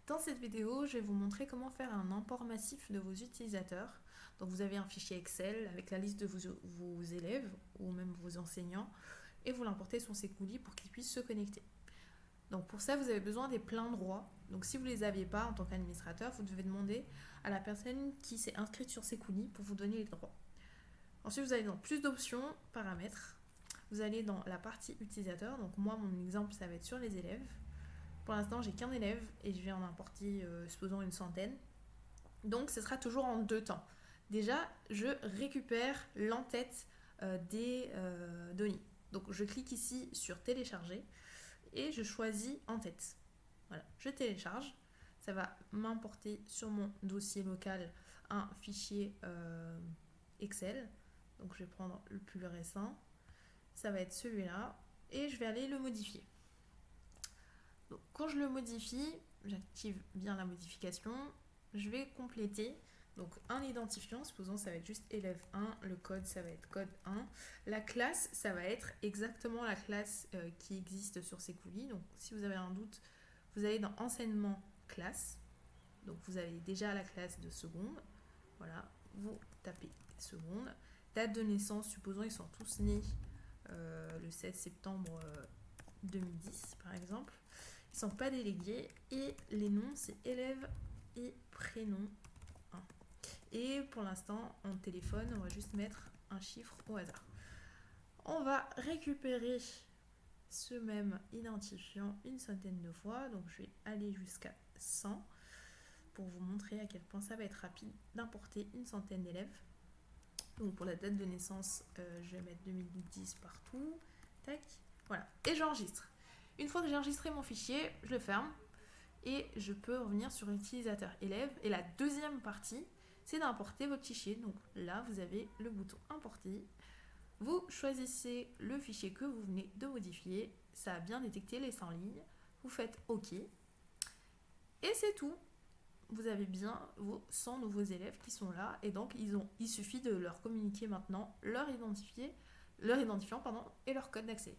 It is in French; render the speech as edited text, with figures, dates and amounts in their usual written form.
Dans cette vidéo, je vais vous montrer comment faire un import massif de vos utilisateurs. Donc vous avez un fichier Excel avec la liste de vos élèves ou même vos enseignants et vous l'importez sur Sekouli pour qu'ils puissent se connecter. Donc pour ça, vous avez besoin des pleins droits. Donc si vous ne les aviez pas en tant qu'administrateur, vous devez demander à la personne qui s'est inscrite sur Sekouli pour vous donner les droits. Ensuite, vous allez dans plus d'options, paramètres. Vous allez dans la partie utilisateur. Donc moi, mon exemple, ça va être sur les élèves. Pour l'instant, j'ai qu'un élève et je vais en importer, supposons, une centaine. Donc, ce sera toujours en deux temps. Déjà, je récupère l'entête des données. Donc, je clique ici sur télécharger et je choisis en-tête. Voilà, je télécharge. Ça va m'importer sur mon dossier local un fichier Excel. Donc, je vais prendre le plus récent. Ça va être celui-là et je vais aller le modifier. Donc, quand je le modifie, j'active bien la modification, je vais compléter donc un identifiant, supposons ça va être juste élève 1, le code ça va être code 1, la classe ça va être exactement la classe qui existe sur Sekouli. Donc si vous avez un doute, vous allez dans enseignement classe, donc vous avez déjà la classe de seconde, voilà, vous tapez seconde, date de naissance, supposons ils sont tous nés le 16 septembre 2010 par exemple. Ils ne sont pas délégués et les noms c'est élève et prénom 1. Et pour l'instant en téléphone on va juste mettre un chiffre au hasard. On va récupérer ce même identifiant une centaine de fois, donc je vais aller jusqu'à 100 pour vous montrer à quel point ça va être rapide d'importer une centaine d'élèves. Donc pour la date de naissance je vais mettre 2010 partout, tac, voilà, et j'enregistre. Une fois que j'ai enregistré mon fichier, je le ferme et je peux revenir sur l'utilisateur élève. Et la deuxième partie, c'est d'importer votre fichier. Donc là, vous avez le bouton importer. Vous choisissez le fichier que vous venez de modifier. Ça a bien détecté les 100 lignes. Vous faites OK. Et c'est tout. Vous avez bien vos 100 nouveaux élèves qui sont là. Et donc, il suffit de leur communiquer maintenant leur identifiant et leur code d'accès.